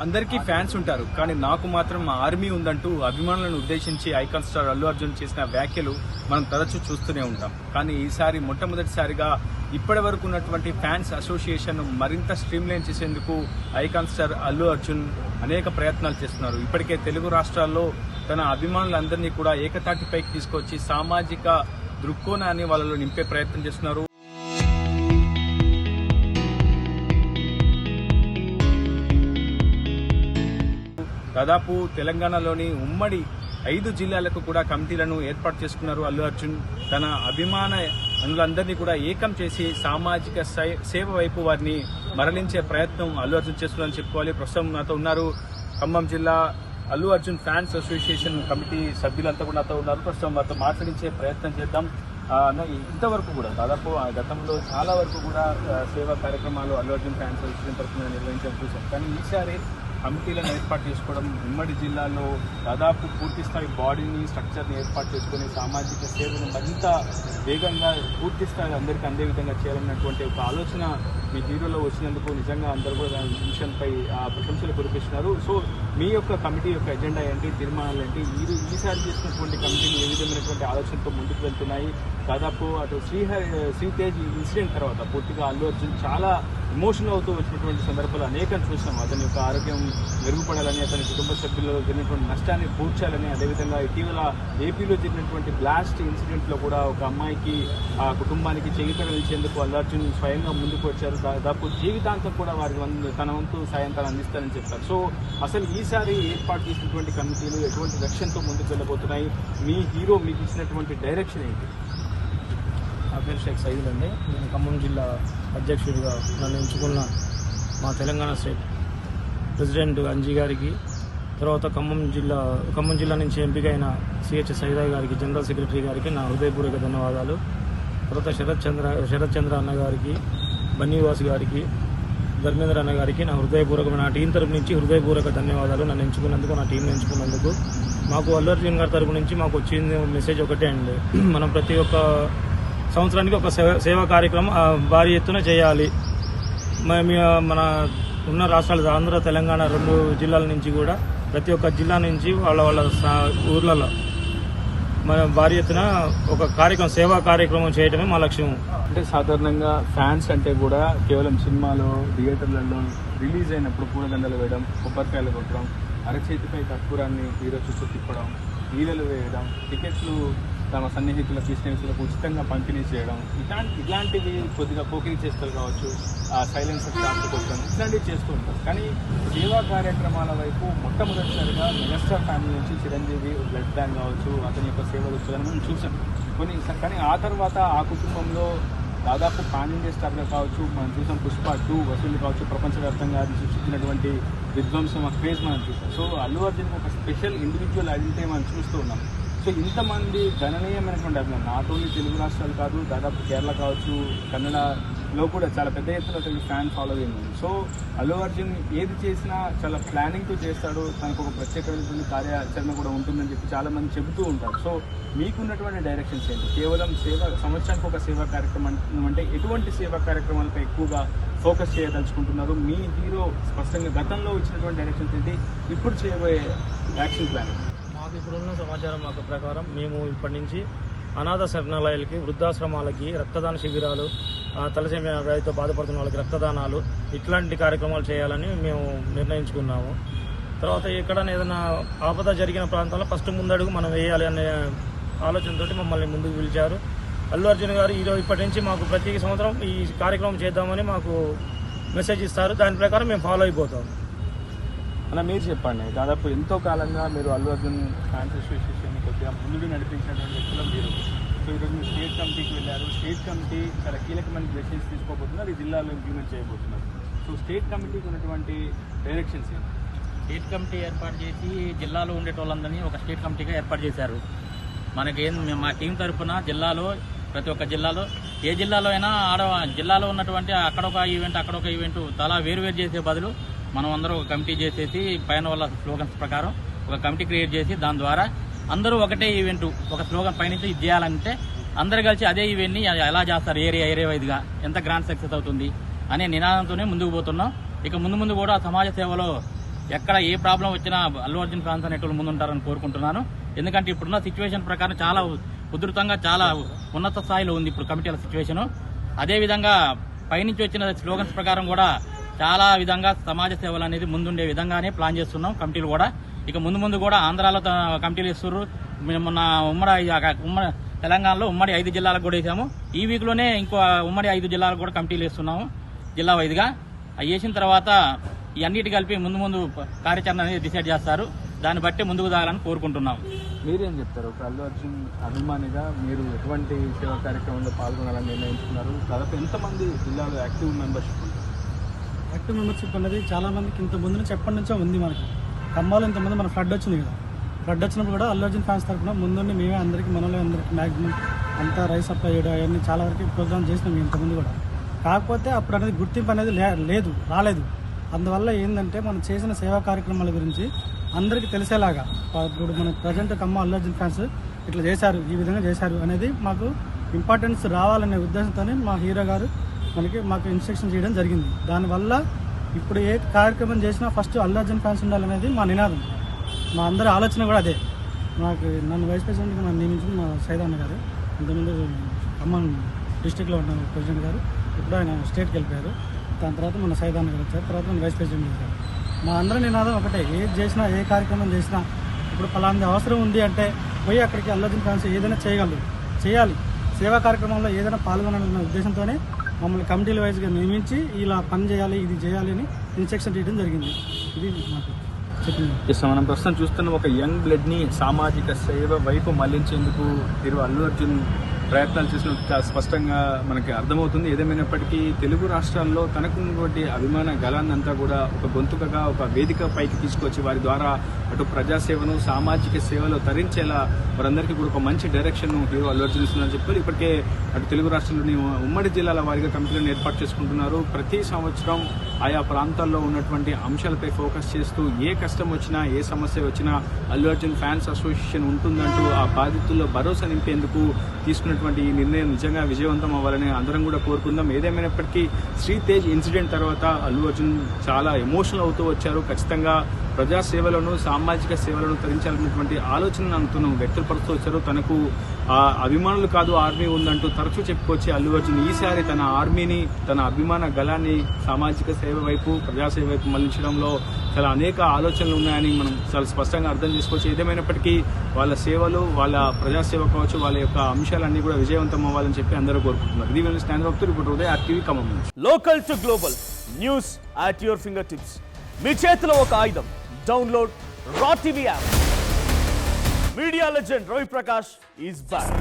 అందరికీ ఫ్యాన్స్ ఉంటారు, కానీ నాకు మాత్రం మా ఆర్మీ ఉందంటూ అభిమానులను ఉద్దేశించి ఐకాన్ స్టార్ అల్లు అర్జున్ చేసిన వ్యాఖ్యలు మనం తరచూ చూస్తూనే ఉంటాం. కానీ ఈసారి మొట్టమొదటిసారిగా ఇప్పటి వరకు ఉన్నటువంటి ఫ్యాన్స్ అసోసియేషన్ మరింత స్ట్రీమ్లైన్ చేసేందుకు ఐకాన్ స్టార్ అల్లు అర్జున్ అనేక ప్రయత్నాలు చేస్తున్నారు. ఇప్పటికే తెలుగు రాష్ట్రాల్లో తన అభిమానులందరినీ కూడా ఏకతాటిపైకి తీసుకొచ్చి సామాజిక దృక్కోణాన్ని వాళ్ళలో నింపే ప్రయత్నం చేస్తున్నారు. దాదాపు తెలంగాణలోని ఉమ్మడి 5 జిల్లాలకు కూడా కమిటీలను ఏర్పాటు చేసుకున్నారు అల్లు అర్జున్. తన అభిమానులందరినీ కూడా ఏకం చేసి సామాజిక సేవ వైపు వారిని మరలించే ప్రయత్నం అల్లు అర్జున్ చేస్తున్నారని చెప్పుకోవాలి. ప్రస్తుతం నాతో ఉన్నారు ఖమ్మం జిల్లా Allu Arjun fans association committee సభ్యులంతా కూడా నాతో ఉన్నారు. ప్రస్తుతం వారితో మాట్లాడించే ప్రయత్నం చేద్దాం. ఇంతవరకు కూడా దాదాపు గతంలో చాలా వరకు కూడా సేవా కార్యక్రమాలు అల్లు అర్జున్ ఫ్యాన్స్ అసోసియేషన్ తరఫున నిర్వహించడం చూసాం. కానీ ఈసారి కమిటీలను ఏర్పాటు చేసుకోవడం, ఉమ్మడి జిల్లాలో దాదాపు పూర్తిస్థాయి బాడీని స్ట్రక్చర్ని ఏర్పాటు చేసుకుని సామాజిక సేవను మరింత వేగంగా పూర్తిస్థాయి అందరికీ అందే విధంగా చేయాలన్నటువంటి ఒక ఆలోచన మీ హీరోలో వచ్చినందుకు నిజంగా అందరూ కూడా దాని విషయంపై ప్రశంసలు కురిపిస్తున్నారు. సో మీ యొక్క కమిటీ యొక్క ఎజెండా ఏంటి, తీర్మానాలు ఏంటి, మీరు ఈసారి చేసినటువంటి కమిటీలు ఏ విధమైనటువంటి ఆలోచనతో ముందుకు వెళ్తున్నాయి? దాదాపు అటు శ్రీతేజ్ ఇన్సిడెంట్ తర్వాత పూర్తిగా అల్లు అర్జున్ చాలా ఎమోషనల్ అవుతూ వచ్చినటువంటి సందర్భాలు అనేకం చూసాం. అతని యొక్క ఆరోగ్యం మెరుగుపడాలని, అతని కుటుంబ సభ్యుల్లో జరిగినటువంటి నష్టాన్ని పూడ్చాలని, అదేవిధంగా ఇటీవల ఏపీలో జరిగినటువంటి బ్లాస్ట్ ఇన్సిడెంట్లో కూడా ఒక అమ్మాయికి ఆ కుటుంబానికి చేయూతనిచ్చేందుకు అల్లు అర్జున్ స్వయంగా ముందుకు వచ్చారు. దాదాపు జీవితాంతం కూడా వారికి తన వంతు సాయం తాను అందిస్తారని చెప్పారు. సో అసలు ఈసారి ఏర్పాటు చేసినటువంటి కమిటీలు ఎటువంటి లక్ష్యంతో ముందుకు వెళ్ళబోతున్నాయి? మీ హీరో మీకు ఇచ్చినటువంటి డైరెక్షన్ ఏంటి? నా పేరు షేక్ సయీద్ అండి. నేను ఖమ్మం జిల్లా అధ్యక్షుడిగా నన్ను ఎంచుకున్న మా తెలంగాణ స్టేట్ ప్రెసిడెంట్ అంజీ గారికి, తర్వాత ఖమ్మం జిల్లా నుంచి ఎంపికైన సిహెచ్ సైదా గారికి, జనరల్ సెక్రటరీ గారికి నా హృదయపూర్వక ధన్యవాదాలు. తర్వాత శరత్ చంద్ర అన్న గారికి, బన్నీవాస్ గారికి, ధర్మేంద్ర అన్న గారికి నా హృదయపూర్వకమైన నా టీం తరపు నుంచి హృదయపూర్వక ధన్యవాదాలు. నన్ను ఎంచుకున్నందుకు, నా టీంని ఎంచుకున్నందుకు. మాకు అల్లు అర్జున్ గారి తరపు నుంచి మాకు వచ్చింది మెసేజ్ ఒకటే అండి, మనం ప్రతి ఒక్క సంవత్సరానికి ఒక సేవా కార్యక్రమం భారీ ఎత్తున చేయాలి. మన ఉన్న రాష్ట్రాలు ఆంధ్ర, తెలంగాణ 2 జిల్లాల నుంచి కూడా ప్రతి ఒక్క జిల్లా నుంచి వాళ్ళ ఊర్లలో మన భారీ ఎత్తున ఒక సేవా కార్యక్రమం చేయడమే మా లక్ష్యం. అంటే సాధారణంగా ఫ్యాన్స్ అంటే కూడా కేవలం సినిమాలో, థియేటర్లలో రిలీజ్ అయినప్పుడు పూలదండలు వేయడం, కొబ్బరికాయలు కొట్టడం, అరచేతిపై కర్పూరాన్ని హీరో చుట్టూ తిప్పడం, ఈలలు వేయడం, టికెట్లు తమ సన్నిహితులకు, స్నేహితులకు ఉచితంగా పంపిణీ చేయడం, ఇట్లాంటివి కొద్దిగా పోకిరీ చేస్తారు కావచ్చు, సైలెన్సర్ షాప్లు కొట్టడం, ఇట్లాంటివి చేస్తూ ఉంటారు. కానీ సేవా కార్యక్రమాల వైపు మొట్టమొదటిసారిగా మెగాస్టార్ ఫ్యామిలీ నుంచి చిరంజీవి బ్లడ్ బ్యాంక్ కావచ్చు, అతని యొక్క సేవలు వచ్చేదని మనం చూసాం కానీ ఆ తర్వాత ఆ కుటుంబంలో దాదాపు పాన్ ఇండియా స్టార్గా కావచ్చు, మనం చూసాం పుష్ప 2 వసూళ్లు కావచ్చు, ప్రపంచవ్యాప్తంగా అది సృష్టించినటువంటి విధ్వంసం, ఆ క్రేజ్ మనం చూసాం. సో అల్లు అర్జున్ ఒక స్పెషల్ ఇండివిజువల్ ఐడెంటిటీ మనం చూస్తూ ఉన్నాం. సో ఇంతమంది గణనీయమైనటువంటి అభిమానులు, నాట్ ఓన్లీ తెలుగు రాష్ట్రాలు కాదు, దాదాపు కేరళ కావచ్చు, కన్నడలో కూడా చాలా పెద్ద ఎత్తున అతనికి ఫ్యాన్ ఫాలోయింగ్ ఉంది. సో అల్లు అర్జున్ ఏది చేసినా చాలా ప్లానింగ్తో చేస్తాడు, తనకు ఒక ప్రత్యేకమైనటువంటి కార్యాచరణ కూడా ఉంటుందని చెప్పి చాలా మంది చెబుతూ ఉంటారు. సో మీకున్నటువంటి డైరెక్షన్స్ ఏంటి? కేవలం సంవత్సరానికి ఒక సేవా కార్యక్రమం అంటే ఎటువంటి సేవా కార్యక్రమాలపై ఎక్కువగా ఫోకస్ చేయదలుచుకుంటున్నారు? మీ హీరో స్పష్టంగా గతంలో ఇచ్చినటువంటి డైరెక్షన్స్ ఏంటి, ఇప్పుడు చేయబోయే యాక్షన్ ప్లాన్? మాకు ఇప్పుడున్న సమాచారం ప్రకారం మేము ఇప్పటి నుంచి అనాథ శరణాలయాలకి, వృద్ధాశ్రమాలకి, రక్తదాన శిబిరాలు, తలసేమియా వ్యాధితో బాధపడుతున్న వాళ్ళకి రక్తదానాలు, ఇట్లాంటి కార్యక్రమాలు చేయాలని మేము నిర్ణయించుకున్నాము. తర్వాత ఎక్కడైనా ఏదైనా ఆపద జరిగిన ప్రాంతాల్లో ఫస్ట్ ముందడుగు మనం వేయాలి అనే ఆలోచనతోటి మమ్మల్ని ముందుకు పిలిచారు. అల్లు అర్జున్ గారు ఇప్పటి నుంచి మాకు ప్రతి సంవత్సరం ఈ కార్యక్రమం చేద్దామని మాకు మెసేజ్ ఇస్తారు. దాని ప్రకారం మేము ఫాలో అయిపోతాం. అలా మీరు చెప్పండి, దాదాపు ఎంతో కాలంగా మీరు అల్లు అర్జున్ ఫ్యాన్స్ అసోసియేషన్ని కొద్దిగా ముందుకు నడిపించినటువంటి వ్యక్తులు మీరు. సో ఈరోజు మీరు స్టేట్ కమిటీకి వెళ్ళారు. స్టేట్ కమిటీ చాలా కీలకమైన డెసిషన్స్ తీసుకోబోతున్నారు, ఈ జిల్లాలో ఇంప్లిమెంట్ చేయబోతున్నారు. సో స్టేట్ కమిటీకి ఉన్నటువంటి డైరెక్షన్స్ ఏంటి? స్టేట్ కమిటీ ఏర్పాటు చేసి జిల్లాలో ఉండేటోళ్ళందరినీ ఒక స్టేట్ కమిటీగా ఏర్పాటు చేశారు. మా టీం తరఫున జిల్లాలో ప్రతి ఒక్క జిల్లాలో ఏ జిల్లాలో అయినా జిల్లాలో ఉన్నటువంటి అక్కడొక ఈవెంట్ చాలా వేరు చేసే బదులు మనం అందరూ ఒక కమిటీ చేసేసి పైన వాళ్ళ స్లోగన్స్ ప్రకారం ఒక కమిటీ క్రియేట్ చేసి దాని ద్వారా అందరూ ఒకటే ఈవెంట్, ఒక స్లోగన్ పైనుంచి ఇది చేయాలంటే అందరు కలిసి అదే ఈవెంట్ని ఎలా చేస్తారు, ఏరియా వైజ్గా ఎంత గ్రాండ్ సక్సెస్ అవుతుంది అనే నినాదంతోనే ముందుకు పోతున్నాం. ఇక ముందు కూడా సమాజ సేవలో ఎక్కడ ఏ ప్రాబ్లం వచ్చినా అల్లు అర్జున్ ఫ్యాన్స్ అనేటోళ్ళు ముందుంటారని కోరుకుంటున్నాను. ఎందుకంటే ఇప్పుడున్న సిచ్యువేషన్ ప్రకారం చాలా ఉధృతంగా చాలా ఉన్నత స్థాయిలో ఉంది ఇప్పుడు కమిటీల సిచ్యువేషన్. అదేవిధంగా పైనుంచి వచ్చిన స్లోగన్స్ ప్రకారం కూడా చాలా విధంగా సమాజ సేవలు అనేది ముందుండే విధంగానే ప్లాన్ చేస్తున్నాం కమిటీలు కూడా. ఇక ముందు కూడా ఆంధ్రాలో కమిటీలు ఇస్తున్నారు. మేము మొన్న ఉమ్మడి తెలంగాణలో ఉమ్మడి 5 జిల్లాలకు కూడా వేసాము. ఈ వీక్లోనే ఇంకో ఉమ్మడి 5 జిల్లాలకు కూడా కమిటీలు వేస్తున్నాము జిల్లా వైద్గా. అవి వేసిన తర్వాత ఈ అన్నిటి కలిపి ముందు కార్యాచరణ అనేది డిసైడ్ చేస్తారు. దాన్ని బట్టి ముందుకు సాగాలని కోరుకుంటున్నాం. మీరేం చెప్తారు? ఒక అల్లు అర్జున్ అభిమానిగా మీరు ఎటువంటి సేవా కార్యక్రమంలో పాల్గొనాలని నిర్ణయించుకున్నారు? దాదాపు ఎంతమంది జిల్లాలో యాక్టివ్ మెంబర్షిప్ ఉంది? యాక్టివ్ మెంబర్షిప్ అనేది చాలా మందికి ఇంత ముందు నుంచి ఎప్పటి నుంచో ఉంది. మనకి ఖమ్మాలో ఇంతమంది మన ఫ్లడ్ వచ్చింది కదా, ఫ్లడ్ వచ్చినప్పుడు కూడా అల్లు అర్జున్ ఫ్యాన్స్ తరఫున ముందుండి మేమే అందరికీ మనలో అందరికీ మ్యాక్సిమం అంతా రైస్ సప్లై చేయడం అవన్నీ చాలా వరకు ప్రోగ్రామ్ చేసినాం ఇంతమంది కూడా. కాకపోతే అప్పుడు అనేది గుర్తింపు అనేది రాలేదు. అందువల్ల ఏంటంటే మనం చేసిన సేవా కార్యక్రమాల గురించి అందరికీ తెలిసేలాగా ఇప్పుడు మన ప్రజెంట్ ఖమ్మం అల్లు అర్జున్ ఫ్యాన్స్ ఇట్లా చేశారు, ఈ విధంగా చేశారు అనేది మాకు ఇంపార్టెన్స్ రావాలనే ఉద్దేశంతోనే మా హీరో గారు మాకు ఇన్స్ట్రక్షన్ చేయడం జరిగింది. దానివల్ల ఇప్పుడు ఏ కార్యక్రమం చేసినా ఫస్ట్ అల్లు అర్జున్ ఫ్యాన్స్ ఉండాలనేది మా నినాదం. మా అందరి ఆలోచన కూడా అదే. నన్ను వైస్ ప్రెసిడెంట్గా నన్ను నియమించిన మా సైదాన్న గారు, ఇంతకుముందు ఖమ్మం డిస్టిక్లో ఉన్న ప్రెసిడెంట్ గారు, ఇప్పుడు ఆయన స్టేట్కి వెళ్ళిపోయారు. దాని తర్వాత మన సైదాన్న గారు వచ్చారు, తర్వాత మన వైస్ ప్రెసిడెంట్ చేశారు. మా అందరి నినాదం ఒకటే, ఏది చేసినా ఏ కార్యక్రమం చేసినా ఇప్పుడు పలాంటి అవసరం ఉంది అంటే పోయి అక్కడికి అల్లు అర్జున్ ఫ్యాన్స్ ఏదైనా చేయాలి. సేవా కార్యక్రమంలో ఏదైనా పాల్గొనాలన్న ఉద్దేశంతోనే మమ్మల్ని కమిటీల వైజ్గా నియమించి ఇలా పని చేయాలి, ఇది చేయాలి అని ఇన్స్ట్రక్షన్ చేయడం జరిగింది. ఇది మాకు చెప్పింది. మనం ప్రస్తుతం చూస్తున్న ఒక యంగ్ బ్లడ్ ని సామాజిక సేవ వైపు మళ్లించేందుకు అల్లు అర్జున్ ప్రయత్నాలు చేసినట్టు చాలా స్పష్టంగా మనకి అర్థమవుతుంది. ఏదేమైనప్పటికీ తెలుగు రాష్ట్రాల్లో తనకున్నటువంటి అభిమాన గలాన్ని అంతా కూడా ఒక గొంతుకగా, ఒక వేదిక పైకి తీసుకొచ్చి వారి ద్వారా అటు ప్రజాసేవను, సామాజిక సేవలో తరించేలా వారందరికీ కూడా ఒక మంచి డైరెక్షన్ హీరో అల్లు అర్జున్ ఇస్తుందని చెప్పి ఇప్పటికే అటు తెలుగు రాష్ట్రంలోని ఉమ్మడి జిల్లాల వారిగా కమిటీలను ఏర్పాటు చేసుకుంటున్నారు. ప్రతి సంవత్సరం ఆయా ప్రాంతాల్లో ఉన్నటువంటి అంశాలపై ఫోకస్ చేస్తూ ఏ కష్టం వచ్చినా, ఏ సమస్య వచ్చినా అల్లు అర్జున్ ఫ్యాన్స్ అసోసియేషన్ ఉంటుందంటూ ఆ బాధితుల్లో భరోసా నింపేందుకు తీసుకున్నటువంటి ఈ నిర్ణయం నిజంగా విజయవంతం అవ్వాలని అందరం కూడా కోరుకుందాం. ఏదేమైనప్పటికీ శ్రీతేజ్ ఇన్సిడెంట్ తర్వాత అల్లు అర్జున్ చాలా ఎమోషనల్ అవుతూ వచ్చారు. ఖచ్చితంగా ప్రజాసేవలను, సామాజిక సేవలను తరించాలన్నటువంటి ఆలోచనను అంతను వ్యక్తపరుస్తూ వచ్చారు. తనకు అభిమానులు కాదు ఆర్మీ ఉందంటూ తరచూ చెప్పుకొచ్చి అల్లు అర్జున్ ఈసారి తన ఆర్మీని, తన అభిమాన గలాన్ని సామాజిక సేవ వైపు, ప్రజాసేవ వైపు మళ్లించడంలో చాలా అనేక ఆలోచనలు ఉన్నాయని మనం చాలా స్పష్టంగా అర్థం చేసుకోవచ్చు. ఏదేమైనప్పటికీ వాళ్ళ సేవలు, వాళ్ళ ప్రజాసేవ కావచ్చు, వాళ్ళ యొక్క అంశాలన్నీ కూడా విజయవంతం అవ్వాలని చెప్పి అందరూ కోరుకుంటున్నారు. ఇది వీళ్ళు స్టాండ్ అప్ ఇప్పుడు ఉదయం RTV ఖమ్మం నుంచి. Local to global news at your fingertips. మీ చేతిలో ఒక ఆయుధం. Download raw TV app. Media legend Ravi Prakash is back.